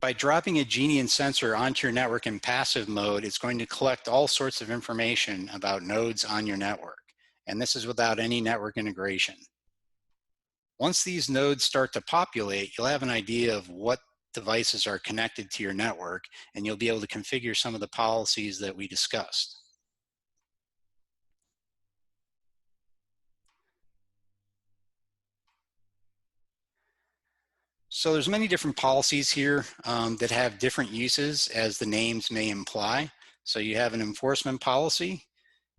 By dropping a Genian sensor onto your network in passive mode, it's going to collect all sorts of information about nodes on your network. And this is without any network integration. Once these nodes start to populate, you'll have an idea of what devices are connected to your network, and you'll be able to configure some of the policies that we discussed. So there's many different policies here that have different uses, as the names may imply. So you have an enforcement policy,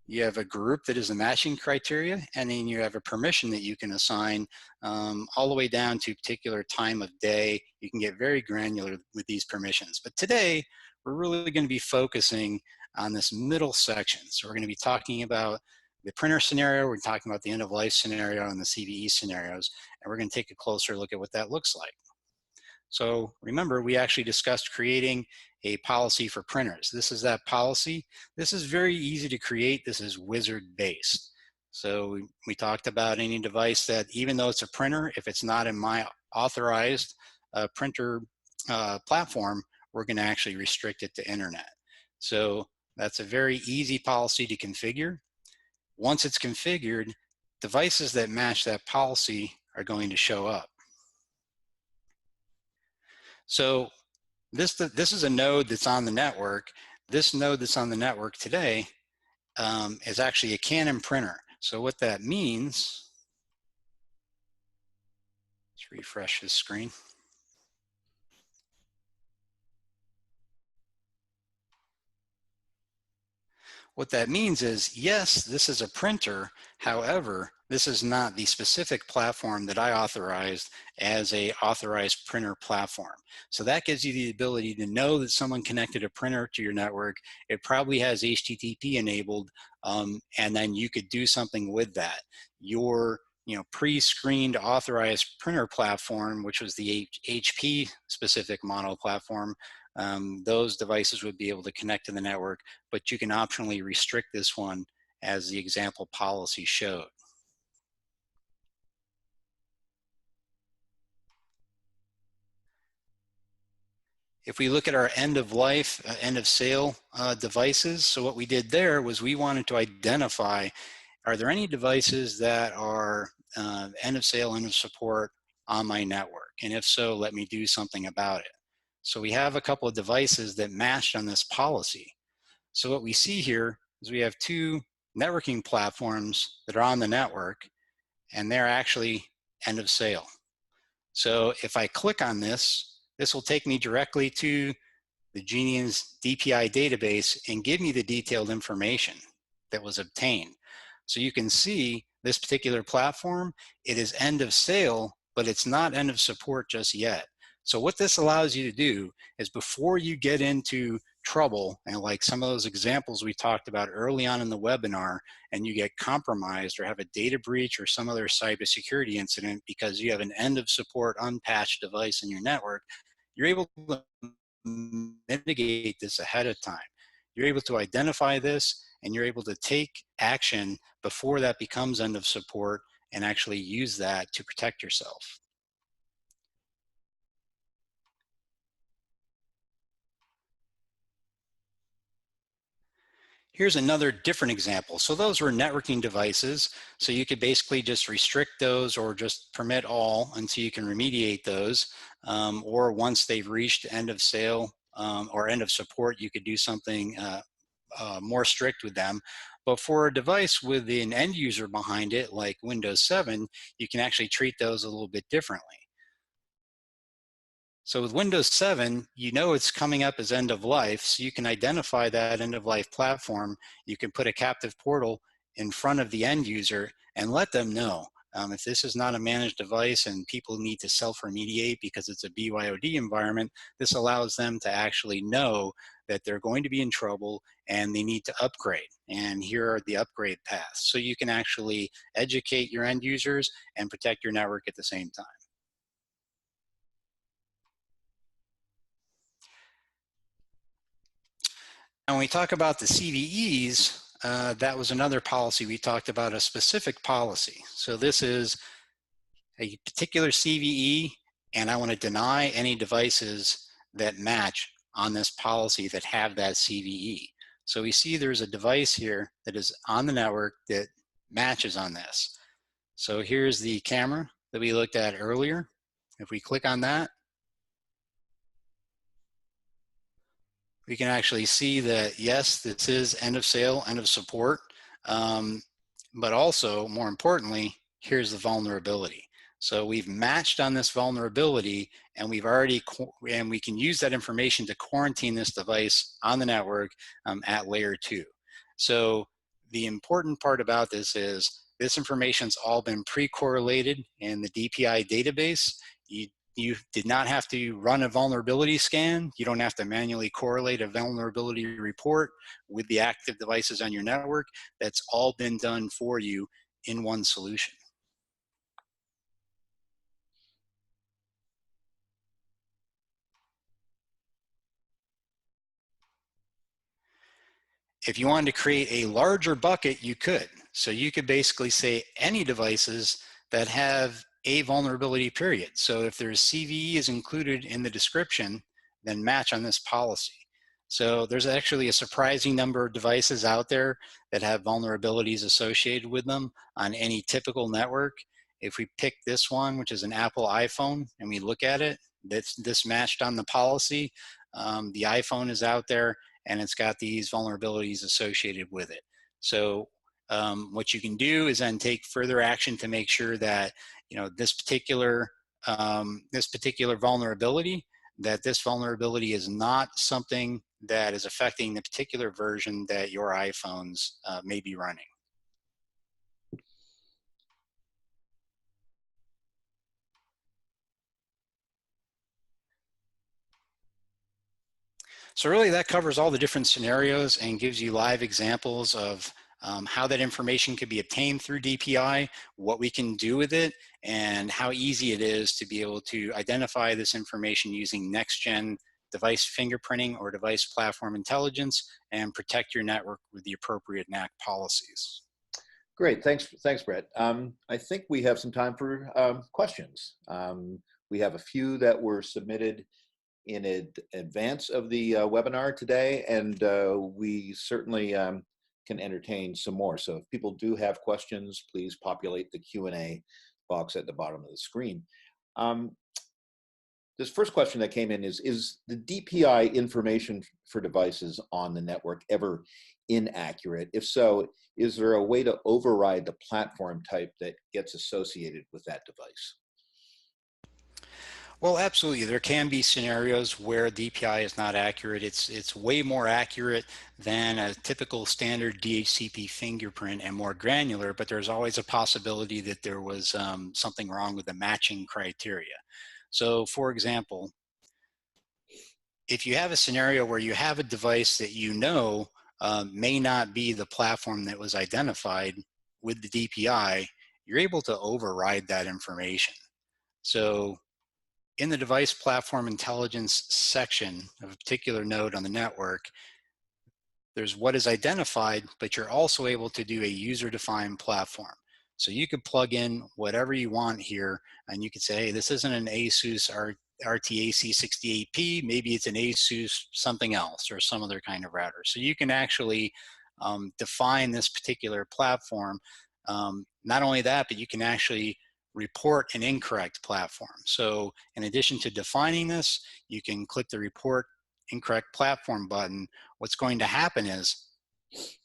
you have a group that is a matching criteria, and then you have a permission that you can assign all the way down to a particular time of day. You can get very granular with these permissions. But today, we're really going to be focusing on this middle section. So we're going to be talking about the printer scenario, we're talking about the end of life scenario and the CVE scenarios, and we're going to take a closer look at what that looks like. So remember, we actually discussed creating a policy for printers. This is that policy. This is very easy to create. This is wizard based. So we talked about any device that, even though it's a printer, if it's not in my authorized printer platform, we're going to actually restrict it to internet. So that's a very easy policy to configure. Once it's configured, devices that match that policy are going to show up. So this is a node that's on the network. This node that's on the network today is actually a Canon printer. So what that means, let's refresh this screen. What that means is, yes, this is a printer. However, this is not the specific platform that I authorized as a authorized printer platform. So that gives you the ability to know that someone connected a printer to your network. It probably has HTTP enabled, and then you could do something with that. Your pre-screened authorized printer platform, which was the HP specific model platform, those devices would be able to connect to the network, but you can optionally restrict this one as the example policy showed. If we look at our end of life, end of sale devices, so what we did there was we wanted to identify, are there any devices that are end of sale, end of support on my network? And if so, let me do something about it. So we have a couple of devices that matched on this policy. So what we see here is we have two networking platforms that are on the network, and they're actually end of sale. So if I click on this, this will take me directly to the Genian's DPI database and give me the detailed information that was obtained. So you can see this particular platform, it is end of sale, but it's not end of support just yet. So what this allows you to do is, before you get into trouble, and like some of those examples we talked about early on in the webinar, and you get compromised or have a data breach or some other cybersecurity incident because you have an end of support unpatched device in your network, you're able to mitigate this ahead of time. You're able to identify this, and you're able to take action before that becomes end of support and actually use that to protect yourself. Here's another different example. So those were networking devices. So you could basically just restrict those or just permit all until you can remediate those. Or once they've reached end of sale or end of support, you could do something more strict with them. But for a device with an end user behind it, like Windows 7, you can actually treat those a little bit differently. So with Windows 7, you know it's coming up as end of life, so you can identify that end of life platform. You can put a captive portal in front of the end user and let them know. If this is not a managed device and people need to self-remediate because it's a BYOD environment, this allows them to actually know that they're going to be in trouble and they need to upgrade. And here are the upgrade paths. So you can actually educate your end users and protect your network at the same time. And when we talk about the CVEs, that was another policy. We talked about a specific policy. So this is a particular CVE, and I want to deny any devices that match on this policy that have that CVE. So we see there's a device here that is on the network that matches on this. So here's the camera that we looked at earlier. If we click on that, we can actually see that, yes, this is end of sale, end of support. But also, more importantly, here's the vulnerability. So we've matched on this vulnerability, and we can use that information to quarantine this device on the network at layer 2. So the important part about this is this information's all been pre-correlated in the DPI database. You did not have to run a vulnerability scan. You don't have to manually correlate a vulnerability report with the active devices on your network. That's all been done for you in one solution. If you wanted to create a larger bucket, you could. So you could basically say any devices that have a vulnerability period. So if there's CVE is included in the description, then match on this policy. So there's actually a surprising number of devices out there that have vulnerabilities associated with them on any typical network. If we pick this one, which is an Apple iPhone, and we look at it, this matched on the policy. The iPhone is out there, and it's got these vulnerabilities associated with it. So what you can do is then take further action to make sure that this particular vulnerability, that this vulnerability is not something that is affecting the particular version that your iPhones may be running. So really that covers all the different scenarios and gives you live examples of how that information could be obtained through DPI, what we can do with it, and how easy it is to be able to identify this information using next-gen device fingerprinting or device platform intelligence and protect your network with the appropriate NAC policies. Great, thanks, Brett. I think we have some time for questions. We have a few that were submitted in advance of the webinar today, and we certainly can entertain some more. So if people do have questions, please populate the Q&A box at the bottom of the screen. This first question that came in is the DPI information for devices on the network ever inaccurate? If so, is there a way to override the platform type that gets associated with that device? Well, absolutely. There can be scenarios where DPI is not accurate. It's way more accurate than a typical standard DHCP fingerprint and more granular, but there's always a possibility that there was something wrong with the matching criteria. So for example, if you have a scenario where you have a device that may not be the platform that was identified with the DPI, you're able to override that information. So in the device platform intelligence section of a particular node on the network, there's what is identified, but you're also able to do a user-defined platform. So you could plug in whatever you want here, and you could say, hey, this isn't an ASUS RTAC68P, maybe it's an ASUS something else or some other kind of router. So you can actually define this particular platform. Not only that, but you can actually report an incorrect platform. So in addition to defining this, you can click the report incorrect platform button. What's going to happen is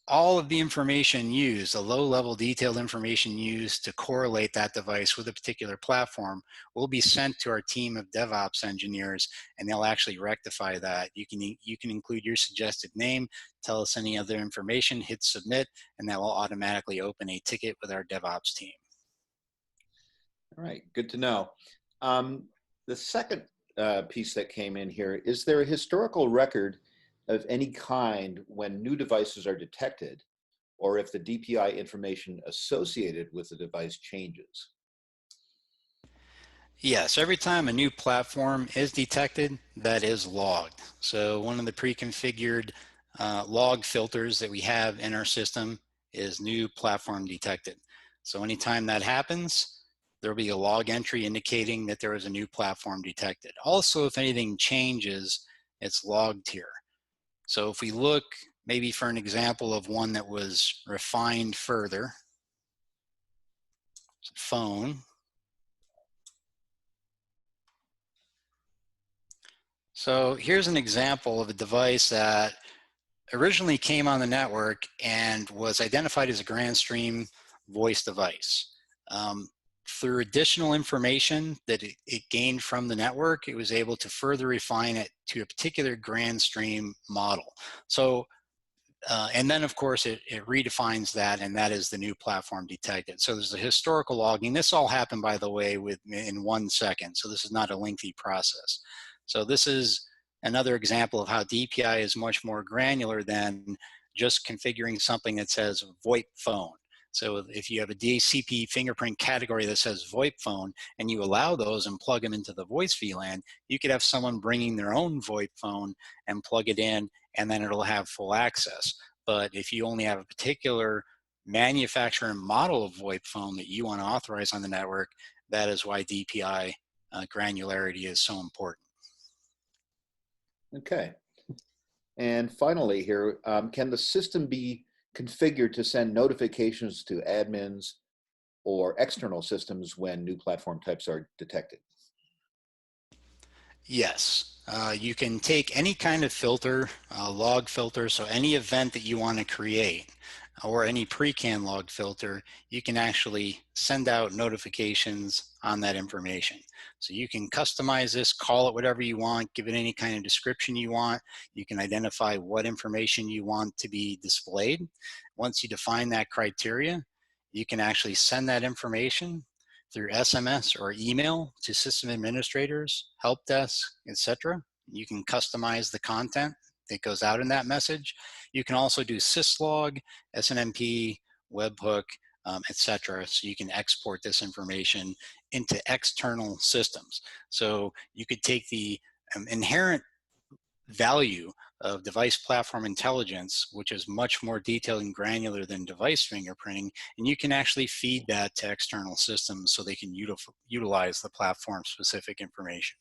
all of the information used, the low-level detailed information used to correlate that device with a particular platform, will be sent to our team of DevOps engineers, and they'll actually rectify that. You can include your suggested name, tell us any other information, hit submit, and that will automatically open a ticket with our DevOps team. All right, good to know. The second piece that came in here, is there a historical record of any kind when new devices are detected, or if the DPI information associated with the device changes? Yes, every time a new platform is detected, that is logged. So one of the pre-configured log filters that we have in our system is new platform detected. So anytime that happens, There'll be a log entry indicating that there was a new platform detected. Also, if anything changes, it's logged here. So if we look maybe for an example of one that was refined further, phone. So here's an example of a device that originally came on the network and was identified as a Grandstream voice device. Through additional information that it gained from the network, it was able to further refine it to a particular Grandstream model. So, and then of course it redefines that, and that is the new platform detected. So there's a historical logging. This all happened, by the way, in 1 second. So this is not a lengthy process. So this is another example of how DPI is much more granular than just configuring something that says VoIP phone. So if you have a DHCP fingerprint category that says VoIP phone and you allow those and plug them into the voice VLAN, you could have someone bringing their own VoIP phone and plug it in, and then it'll have full access. But if you only have a particular manufacturer and model of VoIP phone that you want to authorize on the network, that is why DPI granularity is so important. Okay. And finally here, can the system be configured to send notifications to admins or external systems when new platform types are detected? Yes, you can take any kind of filter, log filter, so any event that you want to create, or any pre-can log filter, you can actually send out notifications on that information. So you can customize this, call it whatever you want, give it any kind of description you want. You can identify what information you want to be displayed. Once you define that criteria, you can actually send that information through SMS or email to system administrators, help desk, etc. You can customize the content that goes out in that message. You can also do syslog, SNMP, webhook, etc. So you can export this information into external systems. So you could take the inherent value of device platform intelligence, which is much more detailed and granular than device fingerprinting, and you can actually feed that to external systems so they can utilize the platform specific information.